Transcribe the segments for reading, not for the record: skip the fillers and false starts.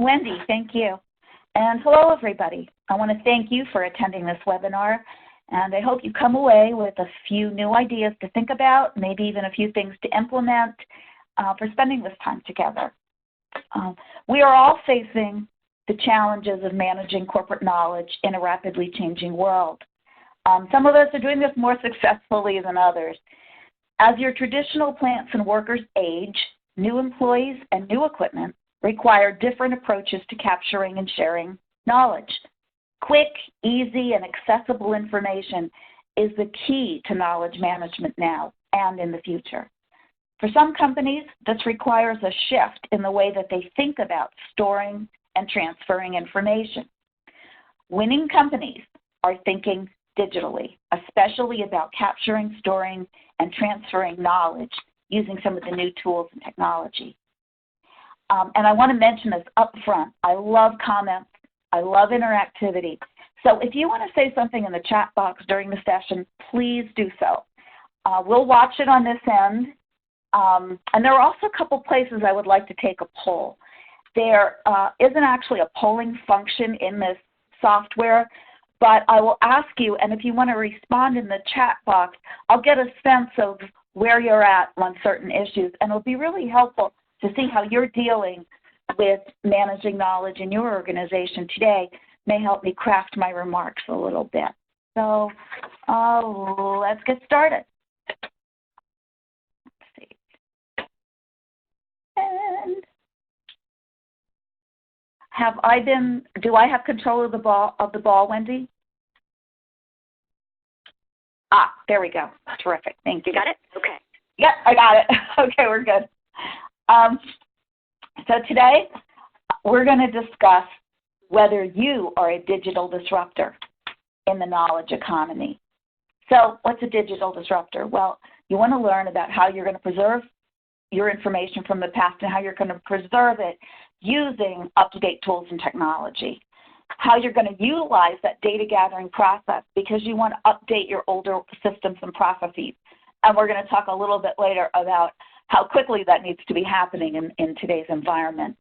Wendy, thank you. And hello, everybody. I want to thank you for attending this webinar, and I hope you come away with a few new ideas to think about, maybe even a few things to implement for spending this time together. We are all facing the challenges of managing corporate knowledge in a rapidly changing world. Some of us are doing this more successfully than others. As your traditional plants and workers age, new employees and new equipment require different approaches to capturing and sharing knowledge. Quick, easy, and accessible information is the key to knowledge management now and in the future. For some companies, this requires a shift in the way that they think about storing and transferring information. Winning companies are thinking digitally, especially about capturing, storing, and transferring knowledge using some of the new tools and technology. And I want to mention this up front. I love comments. I love interactivity. So if you want to say something in the chat box during the session, please do so. We'll watch it on this end. And there are also a couple places I would like to take a poll. There isn't actually a polling function in this software, but I will ask you, and if you want to respond in the chat box, I'll get a sense of where you're at on certain issues, and it'll be really helpful to see how you're dealing with managing knowledge in your organization today. May help me craft my remarks a little bit. So let's get started. Let's see. And do I have control of the ball, Wendy? Ah, there we go. Terrific. Thank you. You got it? Okay. Yep, I got it. Okay, we're good. So today, we're going to discuss whether you are a digital disruptor in the knowledge economy. So what's a digital disruptor? Well, you want to learn about how you're going to preserve your information from the past and how you're going to preserve it using up-to-date tools and technology. How you're going to utilize that data gathering process because you want to update your older systems and processes. And we're going to talk a little bit later about how quickly that needs to be happening in today's environment.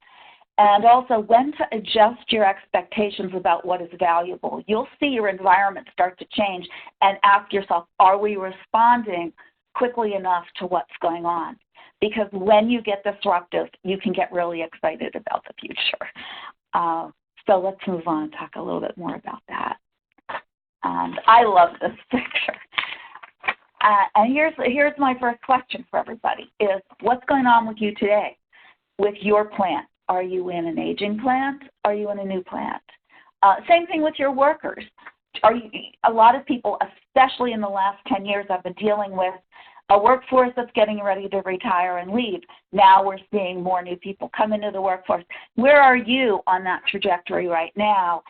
And also when to adjust your expectations about what is valuable. You'll see your environment start to change and ask yourself, are we responding quickly enough to what's going on? Because when you get disruptive, you can get really excited about the future. So let's move on and talk a little bit more about that. And I love this picture. And here's my first question for everybody is, what's going on with you today with your plant? Are you in an aging plant? Are you in a new plant? Same thing with your workers. A lot of people, especially in the last 10 years, have been dealing with a workforce that's getting ready to retire and leave. Now we're seeing more new people come into the workforce. Where are you on that trajectory right now?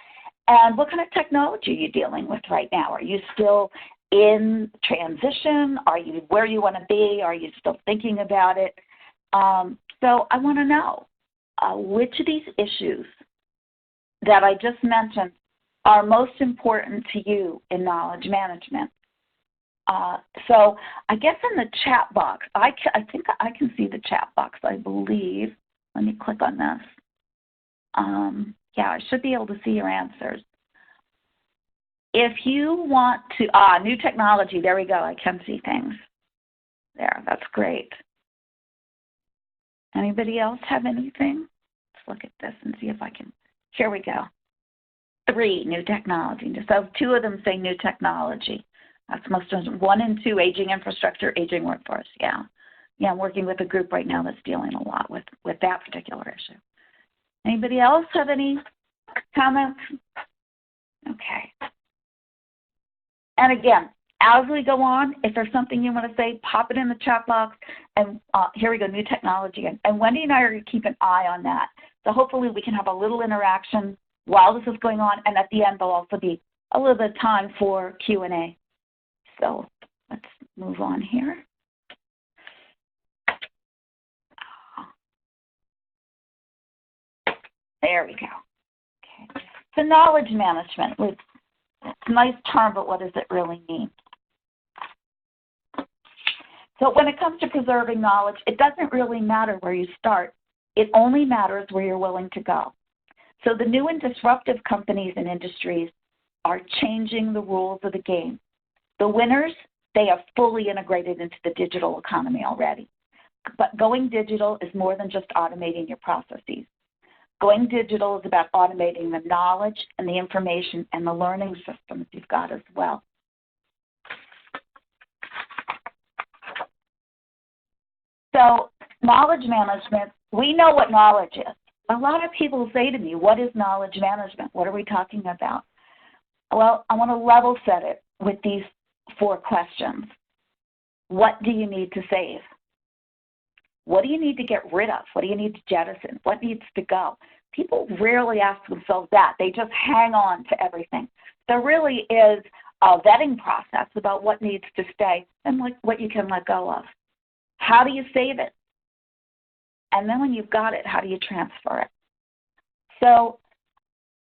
And what kind of technology are you dealing with right now? Are you still in transition? Are you where you want to be? Are you still thinking about it? So I want to know which of these issues that I just mentioned are most important to you in knowledge management. So I guess in the chat box, I think I can see the chat box, I believe. Let me click on this. Yeah, I should be able to see your answers. If you want to, new technology, there we go, I can see things. There, that's great. Anybody else have anything? Let's look at this and see if I can, here we go. 3, new technology. So 2 of them say new technology. That's most of them. 1 and 2, aging infrastructure, aging workforce, yeah. Yeah, I'm working with a group right now that's dealing a lot with that particular issue. Anybody else have any comments? Okay. And again, as we go on, if there's something you want to say, pop it in the chat box. And here we go, new technology. And Wendy and I are going to keep an eye on that. So hopefully we can have a little interaction while this is going on. And at the end, there'll also be a little bit of time for Q&A. So let's move on here. There we go. Okay. So knowledge management, it's a nice term, but what does it really mean? So when it comes to preserving knowledge, it doesn't really matter where you start. It only matters where you're willing to go. So the new and disruptive companies and industries are changing the rules of the game. The winners, they have fully integrated into the digital economy already. But going digital is more than just automating your processes. Going digital is about automating the knowledge and the information and the learning systems you've got as well. So knowledge management, we know what knowledge is. A lot of people say to me, what is knowledge management? What are we talking about? Well, I want to level set it with these 4 questions. What do you need to save? What do you need to get rid of? What do you need to jettison? What needs to go? People rarely ask themselves that. They just hang on to everything. There really is a vetting process about what needs to stay and what you can let go of. How do you save it? And then when you've got it, how do you transfer it? So,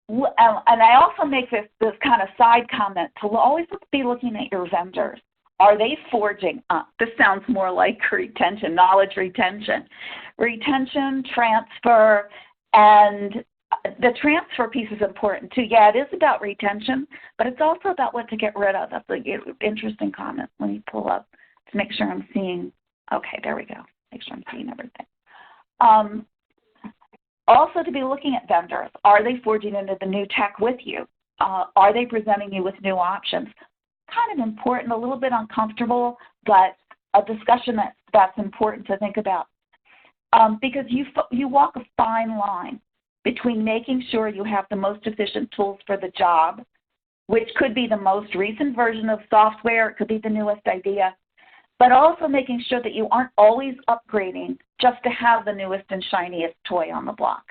and I also make this kind of side comment to always be looking at your vendors. Are they forging? This sounds more like retention, knowledge retention. Retention, transfer, and the transfer piece is important too. Yeah, it is about retention, but it's also about what to get rid of. That's an interesting comment. Let me pull up to make sure I'm seeing. Okay, there we go. Make sure I'm seeing everything. Also to be looking at vendors. Are they forging into the new tech with you? Are they presenting you with new options? Kind of important, a little bit uncomfortable, but a discussion that's important to think about. Because you walk a fine line between making sure you have the most efficient tools for the job, which could be the most recent version of software, it could be the newest idea, but also making sure that you aren't always upgrading just to have the newest and shiniest toy on the block.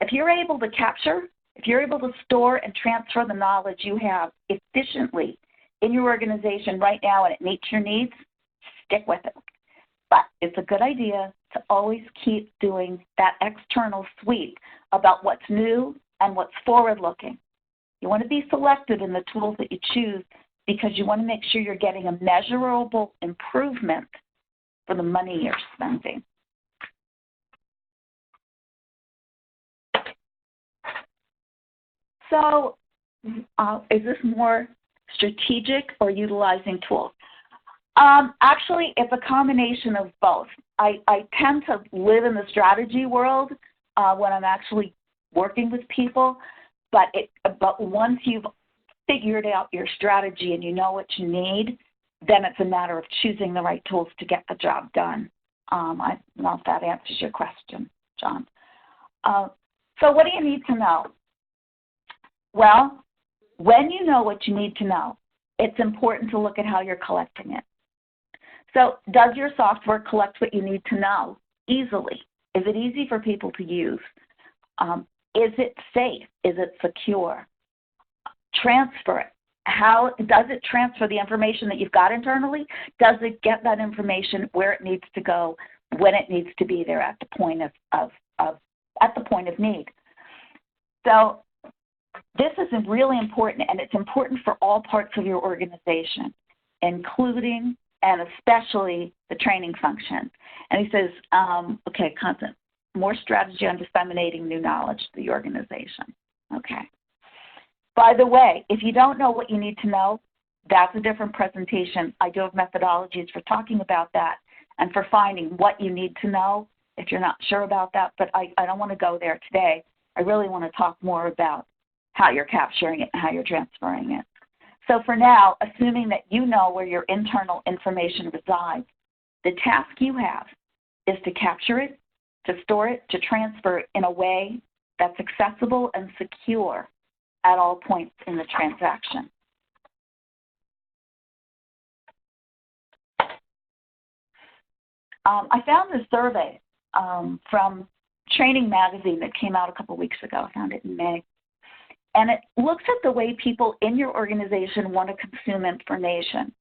If you're able to capture, if you're able to store and transfer the knowledge you have efficiently in your organization right now and it meets your needs, stick with it. But it's a good idea to always keep doing that external sweep about what's new and what's forward-looking. You want to be selective in the tools that you choose because you want to make sure you're getting a measurable improvement for the money you're spending. So is this more strategic or utilizing tools? Actually, it's a combination of both. I tend to live in the strategy world when I'm actually working with people, but once you've figured out your strategy and you know what you need, then it's a matter of choosing the right tools to get the job done. I don't know if that answers your question, John. So what do you need to know? Well, when you know what you need to know, it's important to look at how you're collecting it. So does your software collect what you need to know easily? Is it easy for people to use? Is it safe? Is it secure? Transfer it. How does it transfer the information that you've got internally? Does it get that information where it needs to go, when it needs to be there at the point of need? So this is really important, and it's important for all parts of your organization, including and especially the training function. And he says, okay, content, more strategy on disseminating new knowledge to the organization. Okay. By the way, if you don't know what you need to know, that's a different presentation. I do have methodologies for talking about that and for finding what you need to know if you're not sure about that, but I don't want to go there today. I really want to talk more about how you're capturing it and how you're transferring it. So for now, assuming that you know where your internal information resides, the task you have is to capture it, to store it, to transfer it in a way that's accessible and secure at all points in the transaction. I found this survey from Training Magazine that came out a couple weeks ago. I found it in May. And it looks at the way people in your organization want to consume information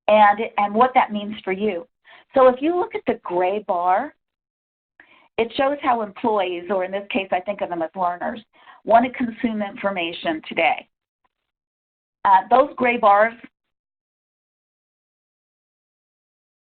and what that means for you. So if you look at the gray bar, it shows how employees, or in this case I think of them as learners, want to consume information today. Those gray bars